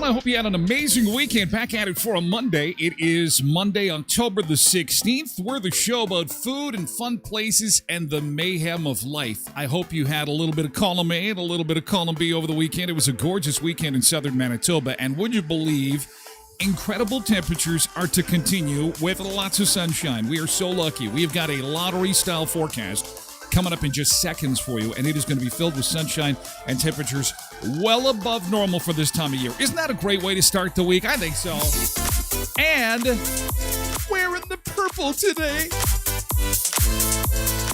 I hope you had an amazing weekend. Back at it for a Monday. It is Monday, October the 16th. We're the show about food and fun places and the mayhem of life. I hope you had a little bit of column A and a little bit of column B over the weekend. It was a gorgeous weekend in southern Manitoba. And would you believe, incredible temperatures are to continue with lots of sunshine. We are so lucky. We have got a lottery-style forecast coming up in just seconds for you, and it is going to be filled with sunshine and temperatures well above normal for this time of year. Isn't that a great way to start the week? I think so. And we're in the purple today.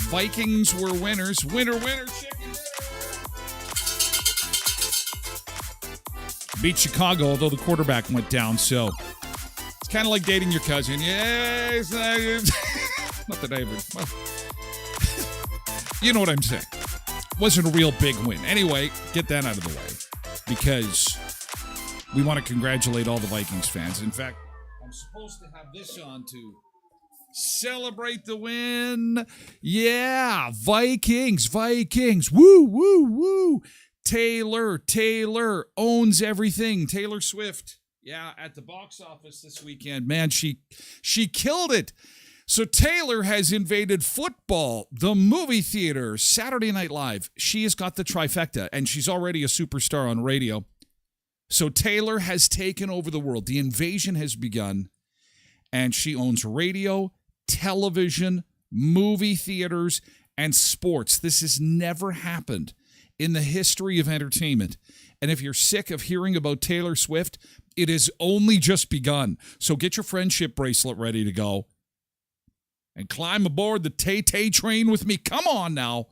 Vikings were winners. Winner, winner, chicken dinner. Beat Chicago, although the quarterback went down, so it's kind of like dating your cousin. Yes, not that I ever... Well, you know what I'm saying. Wasn't a real big win. Anyway, get that out of the way because we want to congratulate all the Vikings fans. In fact, I'm supposed to have this on to celebrate the win. Yeah, Vikings. Woo, woo, woo. Taylor owns everything. Taylor Swift. Yeah, at the box office this weekend. Man, she killed it. So Taylor has invaded football, the movie theater, Saturday Night Live. She has got the trifecta, and she's already a superstar on radio. So Taylor has taken over the world. The invasion has begun, and she owns radio, television, movie theaters, and sports. This has never happened in the history of entertainment. And if you're sick of hearing about Taylor Swift, it has only just begun. So get your friendship bracelet ready to go. And climb aboard the Tay-Tay train with me. Come on now.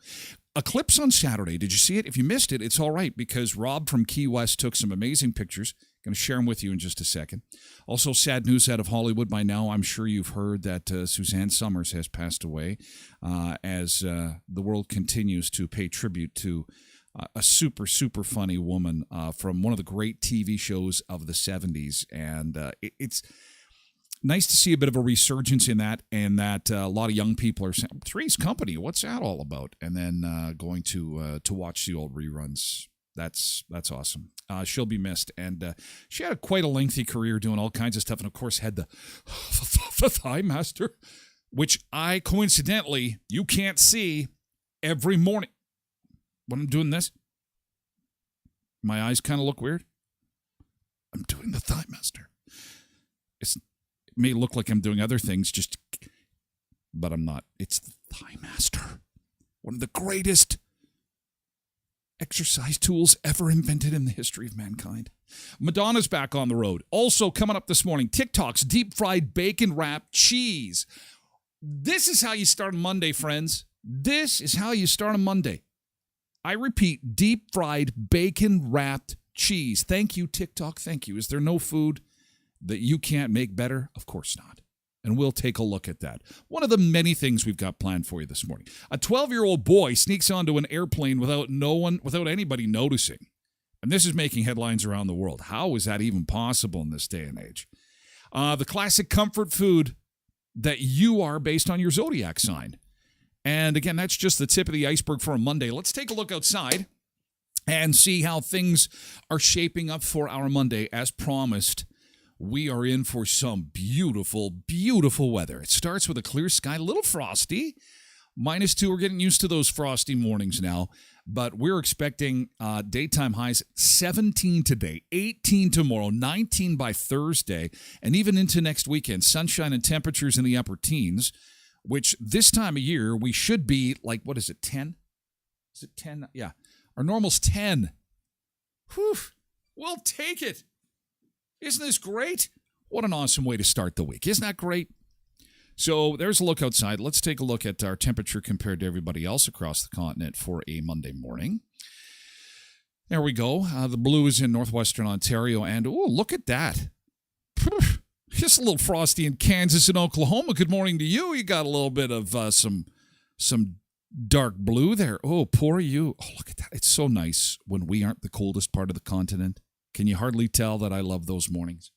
Eclipse on Saturday. Did you see it? If you missed it, it's all right because Rob from Key West took some amazing pictures. Going to share them with you in just a second. Also, sad news out of Hollywood. By now, I'm sure you've heard that Suzanne Summers has passed away as the world continues to pay tribute to a super, super funny woman from one of the great TV shows of the 70s. And it's nice to see a bit of a resurgence in that, and that a lot of young people are saying, Three's Company, what's that all about? And then going to watch the old reruns. That's awesome. She'll be missed. And she had quite a lengthy career doing all kinds of stuff, and of course had the Thigh Master, which I, coincidentally, you can't see every morning. When I'm doing this, my eyes kind of look weird. I'm doing the Thigh Master. It may look like I'm doing other things. Just but I'm not. It's the Thigh Master, one of the greatest exercise tools ever invented in the history of mankind. Madonna's back on the road. Also coming up this morning, TikTok's deep-fried bacon-wrapped cheese. This is how you start a Monday, friends. This is how you start a Monday. I repeat, deep-fried bacon-wrapped cheese. Thank you, TikTok. Thank you. Is there no food that you can't make better? Of course not. And we'll take a look at that. One of the many things we've got planned for you this morning. A 12-year-old boy sneaks onto an airplane without anybody noticing. And this is making headlines around the world. How is that even possible in this day and age? The classic comfort food that you are based on your zodiac sign. And again, that's just the tip of the iceberg for a Monday. Let's take a look outside and see how things are shaping up for our Monday. As promised, we are in for some beautiful, beautiful weather. It starts with a clear sky, a little frosty. -2, we're getting used to those frosty mornings now. But we're expecting daytime highs 17 today, 18 tomorrow, 19 by Thursday, and even into next weekend. Sunshine and temperatures in the upper teens, which this time of year we should be like, 10? Is it 10? Yeah. Our normal's 10. Whew. We'll take it. Isn't this great? What an awesome way to start the week. Isn't that great? So there's a look outside. Let's take a look at our temperature compared to everybody else across the continent for a Monday morning. There we go. The blue is in northwestern Ontario. And, look at that. Just a little frosty in Kansas and Oklahoma. Good morning to you. You got a little bit of some dark blue there. Oh, poor you. Oh, look at that. It's so nice when we aren't the coldest part of the continent. Can you hardly tell that I love those mornings?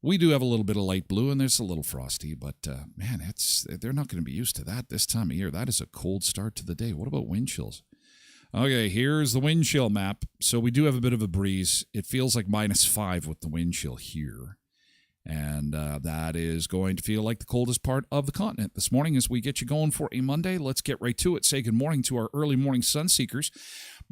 We do have a little bit of light blue, and there's a little frosty, but, man, they're not going to be used to that this time of year. That is a cold start to the day. What about wind chills? Okay, here's the wind chill map. So we do have a bit of a breeze. It feels like -5 with the wind chill here. And that is going to feel like the coldest part of the continent this morning as we get you going for a Monday. Let's get right to it. Say good morning to our early morning sun seekers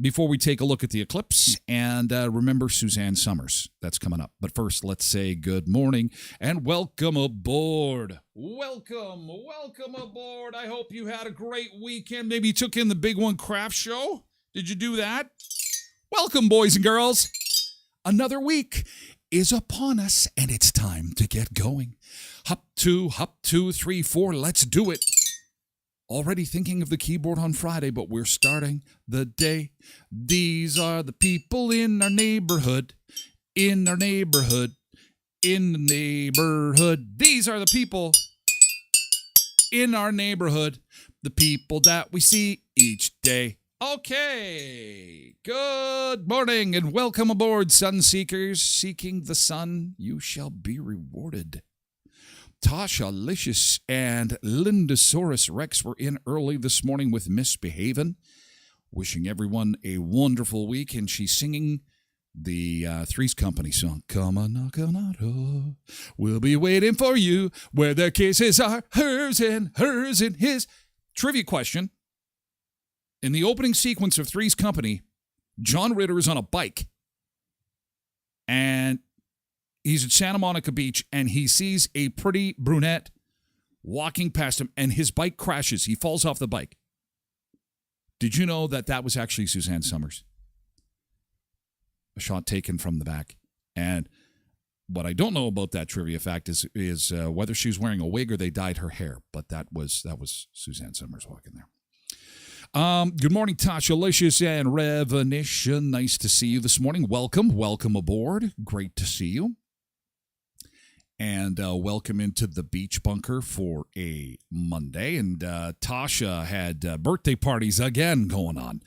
before we take a look at the eclipse. And remember Suzanne Summers. That's coming up. But first, let's say good morning and welcome aboard. Welcome aboard. I hope you had a great weekend. Maybe you took in the Big One Craft Show. Did you do that? Welcome, boys and girls. Another week is upon us, and it's time to get going. Hop 2, 3, 4, let's do it. Already thinking of the keyboard on Friday, but we're starting the day. These are the people in our neighborhood, in the neighborhood. These are the people in our neighborhood, the people that we see each day. Okay, good morning and welcome aboard, sun seekers. Seeking the sun, you shall be rewarded. Tasha Licious and Lindosaurus Rex were in early this morning with Misbehavin', wishing everyone a wonderful week, and she's singing the Three's Company song. Come on, knock on our door. We'll be waiting for you where their kisses are hers and his. Trivia question. In the opening sequence of Three's Company, John Ritter is on a bike, and he's at Santa Monica Beach, and he sees a pretty brunette walking past him, and his bike crashes. He falls off the bike. Did you know that was actually Suzanne Summers? A shot taken from the back. And what I don't know about that trivia fact is whether she was wearing a wig or they dyed her hair, but that was Suzanne Summers walking there. Good morning, Tasha Licious and Revenition. Nice to see you this morning. Welcome aboard. Great to see you. And welcome into the beach bunker for a Monday. And Tasha had birthday parties again going on.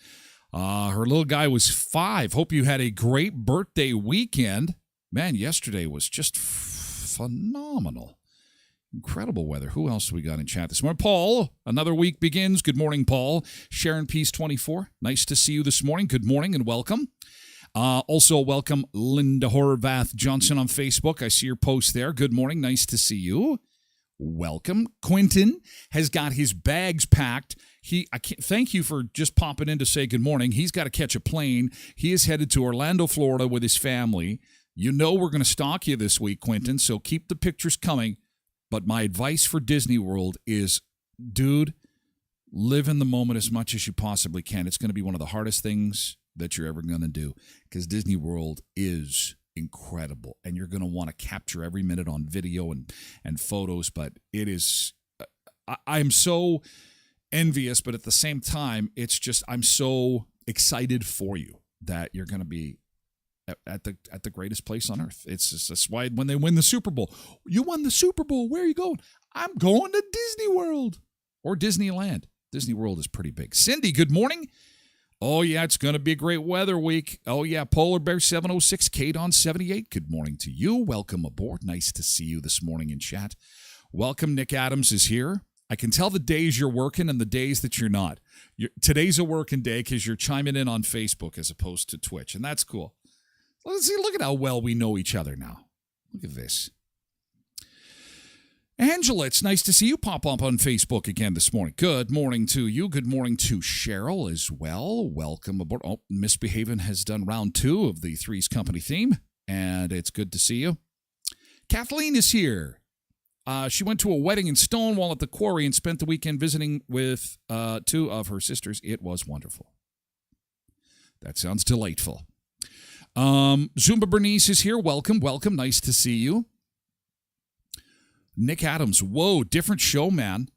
Her little guy was 5. Hope you had a great birthday weekend. Man, yesterday was just phenomenal. Incredible weather. Who else do we got in chat this morning? Paul, another week begins. Good morning, Paul. Sharon Peace 24. Nice to see you this morning. Good morning and welcome. Also, welcome Linda Horvath Johnson on Facebook. I see your post there. Good morning. Nice to see you. Welcome. Quentin has got his bags packed. Thank you for just popping in to say good morning. He's got to catch a plane. He is headed to Orlando, Florida with his family. You know we're going to stalk you this week, Quentin, so keep the pictures coming. But my advice for Disney World is, dude, live in the moment as much as you possibly can. It's going to be one of the hardest things that you're ever going to do because Disney World is incredible, and you're going to want to capture every minute on video and photos, but it is I'm so envious, but at the same time it's just I'm so excited for you that you're going to be at the greatest place on earth. It's just that's why when they win the Super Bowl, you won the Super Bowl, where are you going? I'm going to Disney World or Disneyland. Disney World is pretty big. Cindy, good morning. Oh, yeah, it's going to be a great weather week. Oh, yeah, Polar Bear 706, Kate on 78. Good morning to you. Welcome aboard. Nice to see you this morning in chat. Welcome. Nick Adams is here. I can tell the days you're working and the days that you're not. Today's a working day because you're chiming in on Facebook as opposed to Twitch, and that's cool. Let's see. Look at how well we know each other now. Look at this. Angela, it's nice to see you pop up on Facebook again this morning. Good morning to you. Good morning to Cheryl as well. Welcome aboard. Oh, Misbehaving has done round 2 of the Three's Company theme, and it's good to see you. Kathleen is here. She went to a wedding in Stonewall at the Quarry and spent the weekend visiting with 2 of her sisters. It was wonderful. That sounds delightful. Zumba Bernice is here. Welcome, welcome. Nice to see you. Nick Adams, whoa, different show, man.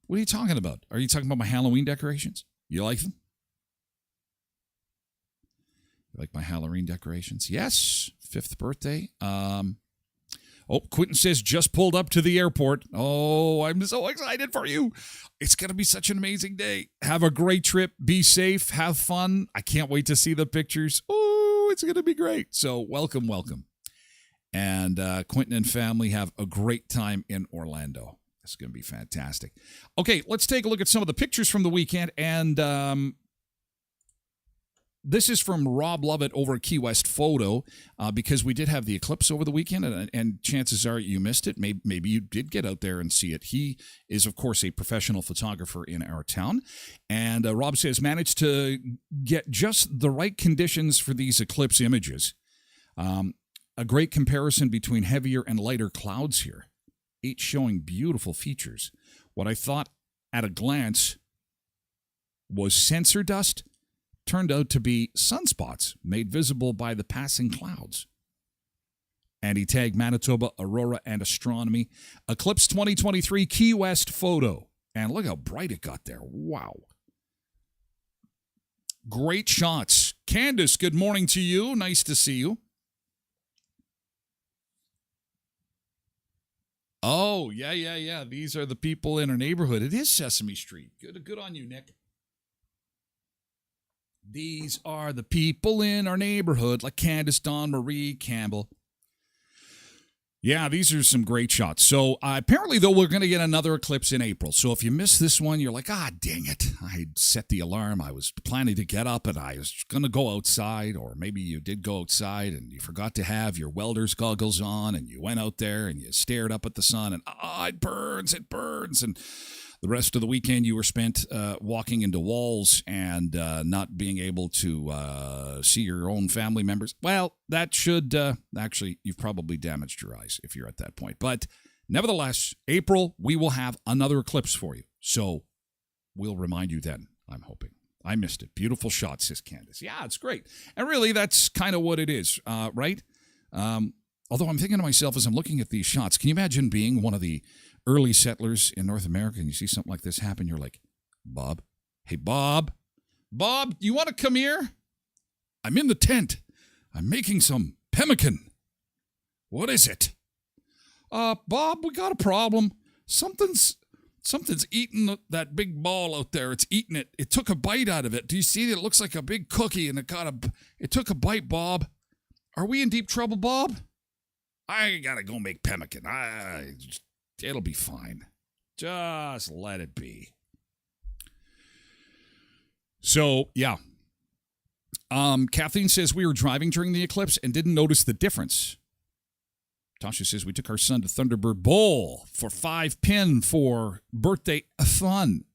What are you talking about? Are you talking about my Halloween decorations? You like them? You like my Halloween decorations? Yes, 5th birthday. Quentin says, just pulled up to the airport. Oh, I'm so excited for you. It's going to be such an amazing day. Have a great trip. Be safe. Have fun. I can't wait to see the pictures. Oh, it's going to be great. So welcome, welcome. And Quentin and family have a great time in Orlando. It's going to be fantastic. Okay, let's take a look at some of the pictures from the weekend. And this is from Rob Lovett over at Key West Photo because we did have the eclipse over the weekend, and chances are you missed it. Maybe you did get out there and see it. He is, of course, a professional photographer in our town. And Rob says, managed to get just the right conditions for these eclipse images. A great comparison between heavier and lighter clouds here, each showing beautiful features. What I thought at a glance was sensor dust turned out to be sunspots made visible by the passing clouds. And he tagged Manitoba, Aurora, and Astronomy. Eclipse 2023 Key West Photo. And look how bright it got there. Wow. Great shots. Candace, good morning to you. Nice to see you. Oh, yeah. These are the people in our neighborhood. It is Sesame Street. Good on you, Nick. These are the people in our neighborhood, like Candace, Dawn, Marie, Campbell. Yeah, these are some great shots. So apparently, though, we're going to get another eclipse in April. So if you missed this one, you're like, dang it. I set the alarm. I was planning to get up and I was going to go outside. Or maybe you did go outside and you forgot to have your welder's goggles on and you went out there and you stared up at the sun and, it burns. And the rest of the weekend you were spent walking into walls and not being able to see your own family members. Well, that should actually, you've probably damaged your eyes if you're at that point. But nevertheless, April, we will have another eclipse for you. So we'll remind you then, I'm hoping. I missed it. Beautiful shot, says Candace. Yeah, it's great. And really, that's kind of what it is, right? Although I'm thinking to myself as I'm looking at these shots, can you imagine being one of the early settlers in North America and you see something like this happen? You're like, Bob, hey, Bob, you want to come here? I'm in the tent. I'm making some pemmican. What is it? Bob, we got a problem. Something's eating that big ball out there. It's eating it. It took a bite out of it. Do you see it? It looks like a big cookie and it took a bite, Bob. Are we in deep trouble, Bob? I gotta go make pemmican. It'll be fine. Just let it be. So, yeah. Kathleen says we were driving during the eclipse and didn't notice the difference. Tasha says we took our son to Thunderbird Bowl for 5-pin for birthday fun.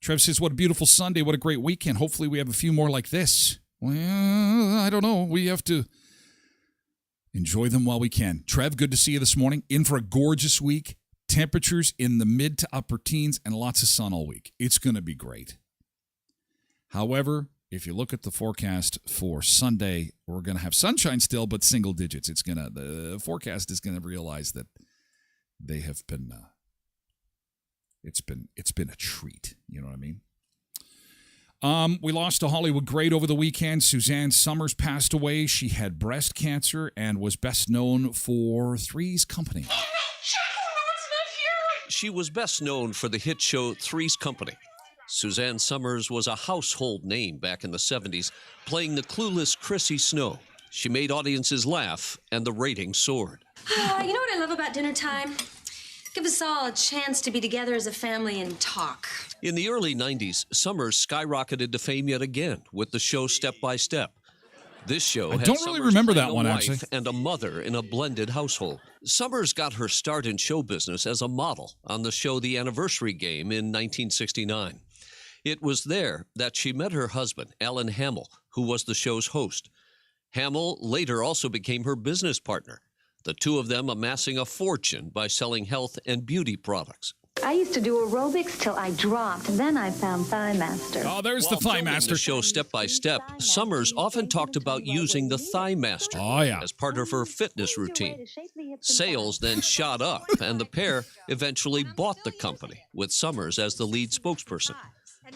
Trev says, what a beautiful Sunday. What a great weekend. Hopefully we have a few more like this. Well, I don't know. We have to Enjoy them while we can. Trev, good to see you this morning. In for a gorgeous week. Temperatures in the mid to upper teens and lots of sun all week. It's going to be great. However, if you look at the forecast for Sunday, we're going to have sunshine still, but single digits. The forecast is going to realize that they have been, it's been a treat. You know what I mean? We lost a Hollywood great over the weekend. Suzanne Summers passed away. She had breast cancer and was best known for Three's Company. She was best known for the hit show Three's Company. Suzanne Summers was a household name back in the 70s, playing the clueless Chrissy Snow. She made audiences laugh, and the ratings soared. You know what I love about dinner time? Give us all a chance to be together as a family and talk. In the early 90s, Summers skyrocketed to fame yet again with the show Step by Step. This show I had don't really Summers remember playing that a one, wife actually. and a mother in a blended household. Summers got her start in show business as a model on the show The Anniversary Game in 1969. It was there that she met her husband, Alan Hamill, who was the show's host. Hamill later also became her business partner, the two of them amassing a fortune by selling health and beauty products. I used to do aerobics till I dropped. Then I found Thigh Master. Oh, there's the While Thigh filming Master. the show Step by Step, Summers often talked about using the Thigh Master as part of her fitness routine. Sales then shot up, and the pair eventually bought the company, with Summers as the lead spokesperson.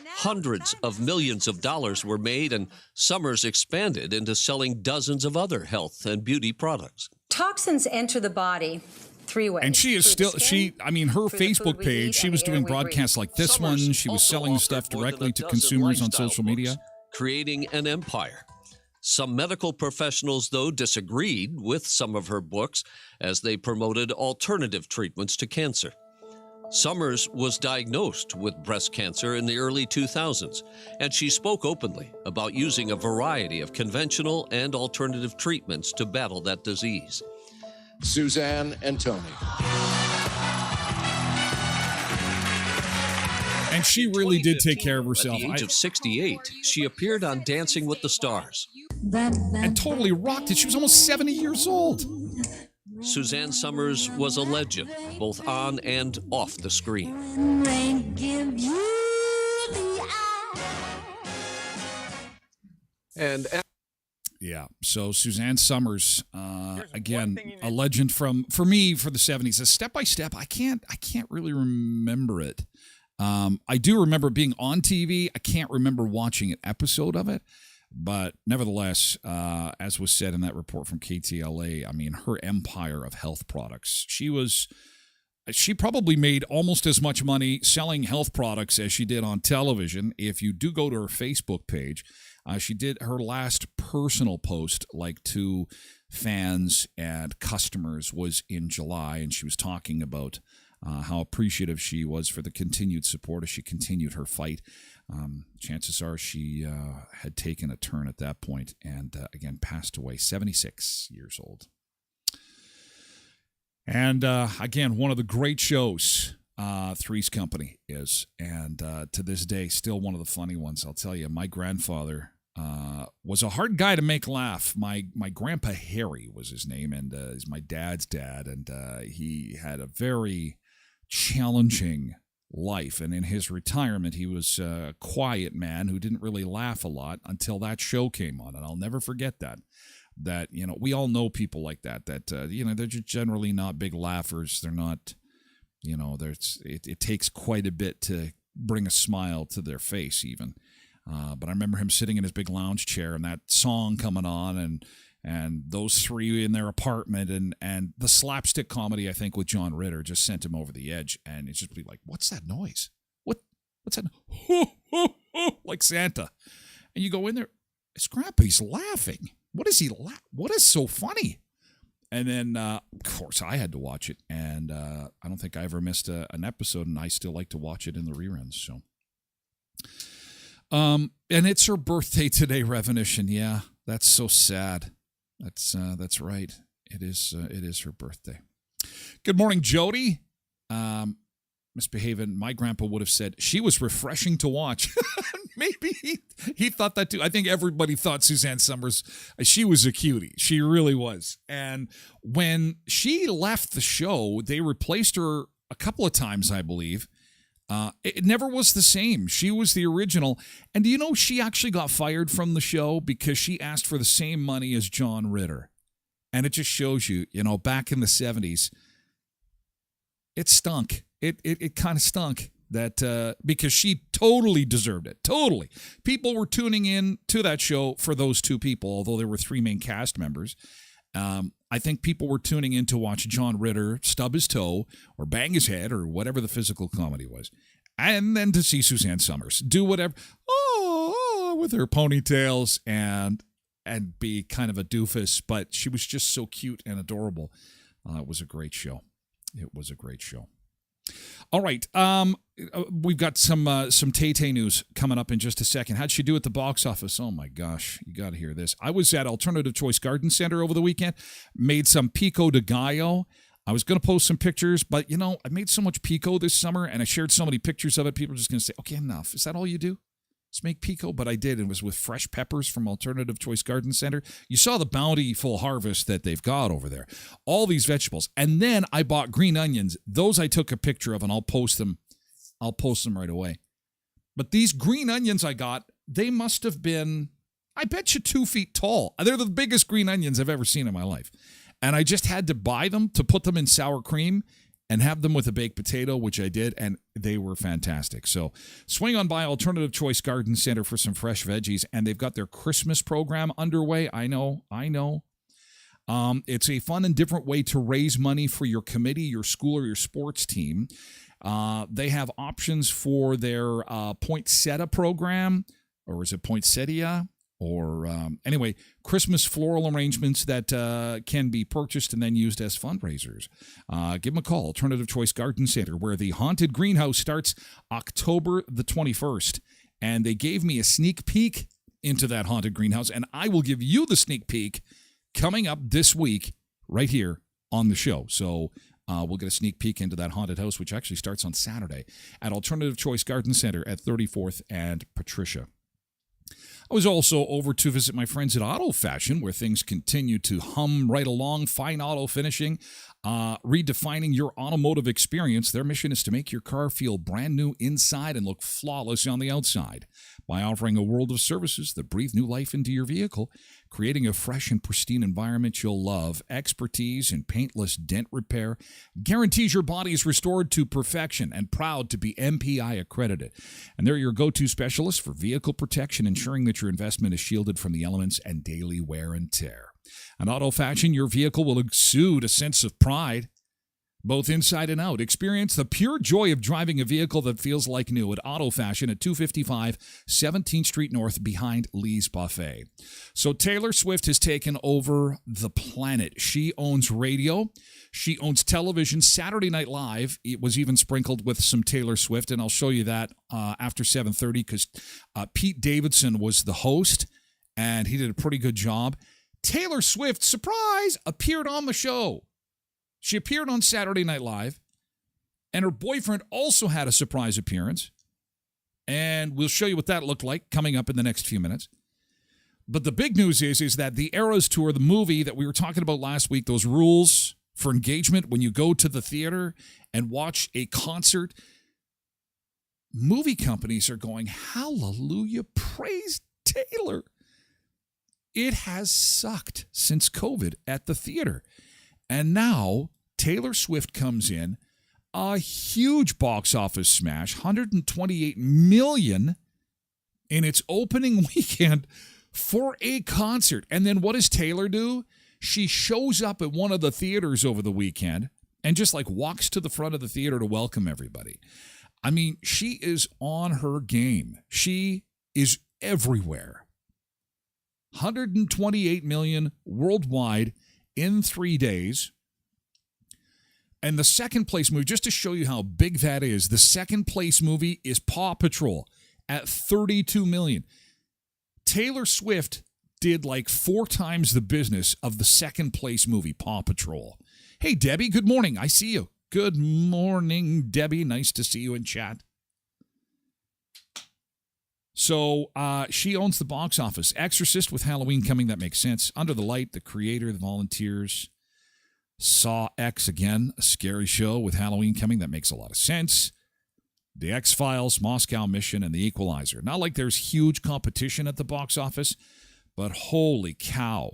Hundreds of millions of dollars were made, and Summers expanded into selling dozens of other health and beauty products. Toxins enter the body 3 ways. And she is still, her Facebook page, she was doing broadcasts like this one. Summers She was also selling offered stuff more than directly a to dozen consumers on lifestyle social books, media. creating an empire. Some medical professionals, though, disagreed with some of her books as they promoted alternative treatments to cancer. Summers was diagnosed with breast cancer in the early 2000s, and she spoke openly about using a variety of conventional and alternative treatments to battle that disease. Suzanne and Tony. And she really did take care of herself. At the age of 68, she appeared on Dancing with the Stars. And totally rocked it. She was almost 70 years old. Suzanne Summers was a legend, both on and off the screen. And Yeah, so Suzanne Summers, again, a legend for me for the 70s. A Step by Step, I can't really remember it. I do remember being on TV. I can't remember watching an episode of it. But nevertheless, as was said in that report from KTLA, I mean, her empire of health products. She probably made almost as much money selling health products as she did on television. If you do go to her Facebook page, she did her last personal post, like to fans and customers, was in July, and she was talking about how appreciative she was for the continued support as she continued her fight. Chances are she had taken a turn at that point and, again, passed away, 76 years old. And, again, one of the great shows Three's Company is, and to this day, still one of the funny ones. I'll tell you, my grandfather was a hard guy to make laugh. My grandpa Harry was his name, and is my dad's dad, and he had a very challenging life, and in his retirement he was a quiet man who didn't really laugh a lot until that show came on. And I'll never forget that we all know people like that they're just generally not big laughers. They're not, it takes quite a bit to bring a smile to their face even. But I remember him sitting in his big lounge chair and that song coming on, and those three in their apartment, and the slapstick comedy, I think, with John Ritter just sent him over the edge. And it's just be like, what's that noise? What's that? Like Santa. And you go in there, his grandpa, he's laughing. What is he What is so funny? And then, of course, I had to watch it. And I don't think I ever missed an episode, and I still like to watch it in the reruns. So, and it's her birthday today, Revenition. Yeah, that's so sad. That's right. It is her birthday. Good morning, Jody. misbehaving, my grandpa would have said she was refreshing to watch. Maybe he thought that too. I think everybody thought Suzanne Summers, she was a cutie. She really was. And when she left the show, they replaced her a couple of times, I believe. It never was the same. She was the original. And do you know she actually got fired from the show because she asked for the same money as John Ritter? And it just shows you, back in the 70s, it stunk. It kind of stunk that because she totally deserved it. Totally. People were tuning in to that show for those two people, although there were three main cast members. I think people were tuning in to watch John Ritter stub his toe or bang his head or whatever the physical comedy was. And then to see Suzanne Summers do whatever, with her ponytails and be kind of a doofus. But she was just so cute and adorable. It was a great show. It was a great show. All right. We've got some Tay-Tay news coming up in just a second. How'd she do at the box office? Oh, my gosh. You got to hear this. I was at Alternative Choice Garden Center over the weekend. Made some pico de gallo. I was going to post some pictures, but, I made so much pico this summer, and I shared so many pictures of it. People are just going to say, okay, enough. Is that all you do? Just make pico? But I did. It was with fresh peppers from Alternative Choice Garden Center. You saw the bountiful harvest that they've got over there. All these vegetables. And then I bought green onions. Those I took a picture of, and I'll post them. I'll post them right away. But these green onions I got, they must have been, I bet you, 2 feet tall. They're the biggest green onions I've ever seen in my life. And I just had to buy them to put them in sour cream and have them with a baked potato, which I did, and they were fantastic. So swing on by Alternative Choice Garden Center for some fresh veggies, and they've got their Christmas program underway. I know. It's a fun and different way to raise money for your committee, your school, or your sports team. They have options for their poinsettia program, or is it poinsettia? Or anyway, Christmas floral arrangements that can be purchased and then used as fundraisers. Give them a call, Alternative Choice Garden Center, where the Haunted Greenhouse starts October the 21st. And they gave me a sneak peek into that Haunted Greenhouse, and I will give you the sneak peek coming up this week right here on the show. So we'll get a sneak peek into that haunted house, which actually starts on Saturday at Alternative Choice Garden Center at 34th and Patricia. I was also over to visit my friends at Auto Fashion, where things continue to hum right along. Fine auto finishing, redefining your automotive experience. Their mission is to make your car feel brand new inside and look flawless on the outside. By offering a world of services that breathe new life into your vehicle, creating a fresh and pristine environment you'll love, expertise in paintless dent repair, guarantees your body is restored to perfection, and proud to be MPI accredited. And they're your go-to specialists for vehicle protection, ensuring that your investment is shielded from the elements and daily wear and tear. At Auto Fashion, your vehicle will exude a sense of pride, both inside and out. Experience the pure joy of driving a vehicle that feels like new at Auto Fashion at 255 17th Street North behind Lee's Buffet. So Taylor Swift has taken over the planet. She owns radio. She owns television. Saturday Night Live, it was even sprinkled with some Taylor Swift, and I'll show you that after 7:30 because Pete Davidson was the host, and he did a pretty good job. Taylor Swift, surprise, appeared on the show. She appeared on Saturday Night Live, and her boyfriend also had a surprise appearance. And we'll show you what that looked like coming up in the next few minutes. But the big news is that the Eras Tour, the movie that we were talking about last week, those rules for engagement when you go to the theater and watch a concert, movie companies are going, hallelujah, praise Taylor. It has sucked since COVID at the theater. And now Taylor Swift comes in, a huge box office smash, $128 million in its opening weekend for a concert. And then what does Taylor do? She shows up at one of the theaters over the weekend and just walks to the front of the theater to welcome everybody. I mean, she is on her game. She is everywhere. $128 million worldwide in 3 days. And the second place movie, just to show you how big that is, the second place movie is Paw Patrol at $32 million. Taylor Swift did 4 times the business of the second place movie, Paw Patrol. Hey, Debbie, good morning. I see you. Good morning, Debbie. Nice to see you in chat. So she owns the box office. Exorcist with Halloween coming, that makes sense. Under the Light, The Creator, The Volunteers. Saw X again, a scary show with Halloween coming, that makes a lot of sense. The X-Files, Moscow Mission, and The Equalizer. Not like there's huge competition at the box office, but holy cow.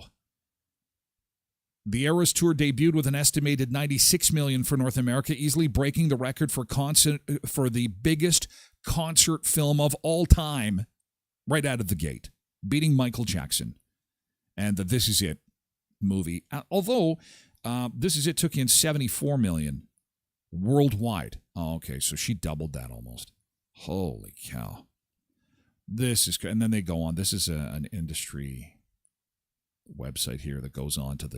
The Eras Tour debuted with an estimated $96 million for North America, easily breaking the record for the biggest concert film of all time right out of the gate, beating Michael Jackson and the This Is It movie. Although This Is It took in $74 million worldwide. Oh, okay, so she doubled that almost. Holy cow. This is, and then they go on. This is an industry website here that goes on to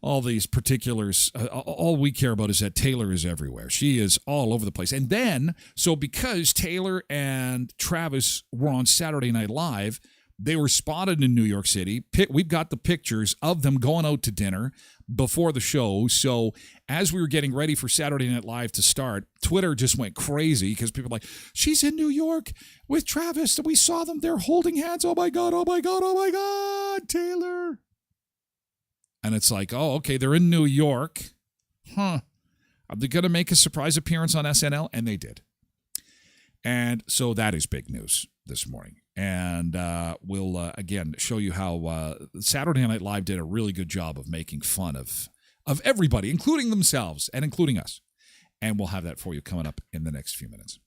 all these particulars. All we care about is that Taylor is everywhere. She is all over the place. And then, so because Taylor and Travis were on Saturday Night Live, they were spotted in New York City. We've got the pictures of them going out to dinner before the show. So as we were getting ready for Saturday Night Live to start, Twitter just went crazy because people were like, she's in New York with Travis. We saw them. They're holding hands. Oh, my God. Oh, my God. Oh, my God. Taylor. And it's like, oh, okay, they're in New York. Huh. Are they going to make a surprise appearance on SNL? And they did. And so that is big news this morning. And we'll, again, show you how Saturday Night Live did a really good job of making fun of everybody, including themselves and including us. And we'll have that for you coming up in the next few minutes.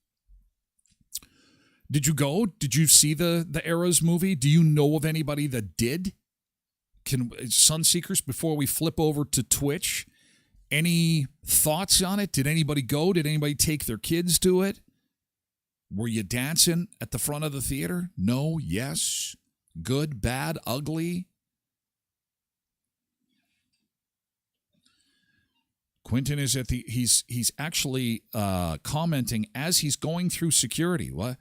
Did you go? Did you see the Eras movie? Do you know of anybody that did? Sunseekers, before we flip over to Twitch, any thoughts on it? Did anybody go? Did anybody take their kids to it? Were you dancing at the front of the theater? No, yes, good, bad, ugly? Quentin is at the, he's actually commenting as he's going through security. What?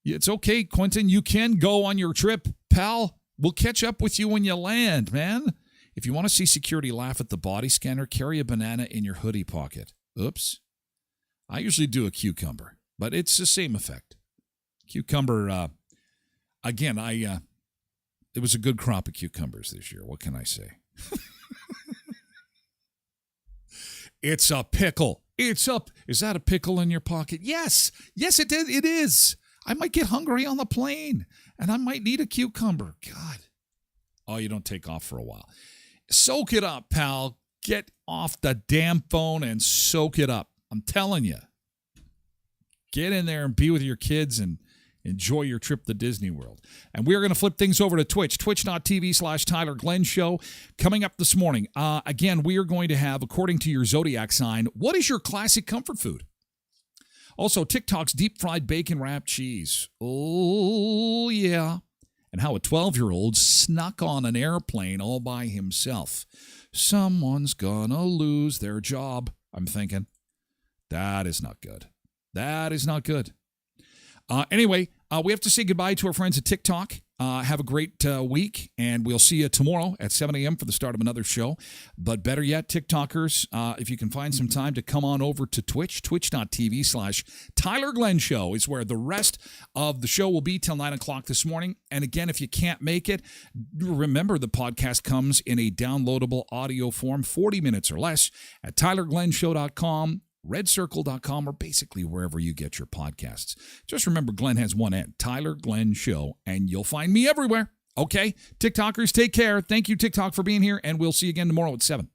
It's okay, Quentin, you can go on your trip, pal. We'll catch up with you when you land, man. If you want to see security laugh at the body scanner, carry a banana in your hoodie pocket. Oops. I usually do a cucumber, but it's the same effect. Cucumber, again, it was a good crop of cucumbers this year. What can I say? It's a pickle. Is that a pickle in your pocket? Yes. Yes, it is. I might get hungry on the plane, and I might need a cucumber. God. Oh, you don't take off for a while. Soak it up, pal. Get off the damn phone and soak it up. I'm telling you. Get in there and be with your kids and enjoy your trip to Disney World. And we're going to flip things over to Twitch, twitch.tv/Tyler Glenn Show. Coming up this morning, again, we are going to have, according to your zodiac sign, what is your classic comfort food? Also, TikTok's deep-fried bacon-wrapped cheese. Oh, yeah. And how a 12-year-old snuck on an airplane all by himself. Someone's gonna lose their job, I'm thinking. That is not good. That is not good. Anyway, we have to say goodbye to our friends at TikTok. Have a great week, and we'll see you tomorrow at 7 a.m. for the start of another show. But better yet, TikTokers, if you can find some time to come on over to Twitch, twitch.tv/Tyler Glenn Show is where the rest of the show will be till 9 o'clock this morning. And again, if you can't make it, remember the podcast comes in a downloadable audio form, 40 minutes or less, at tylerglennshow.com. redcircle.com, or basically wherever you get your podcasts. Just remember, Glenn has one N, Tyler Glenn Show, and you'll find me everywhere. Okay? TikTokers, take care. Thank you, TikTok, for being here, and we'll see you again tomorrow at 7.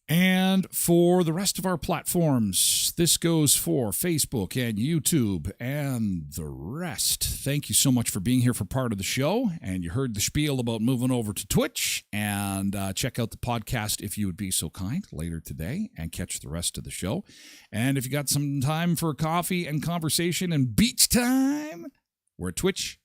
And for the rest of our platforms, this goes for Facebook and YouTube and the rest. Thank you so much for being here for part of the show. And you heard the spiel about moving over to Twitch. And check out the podcast, if you would be so kind, later today, and catch the rest of the show. And if you got some time for coffee and conversation and beach time, we're at Twitch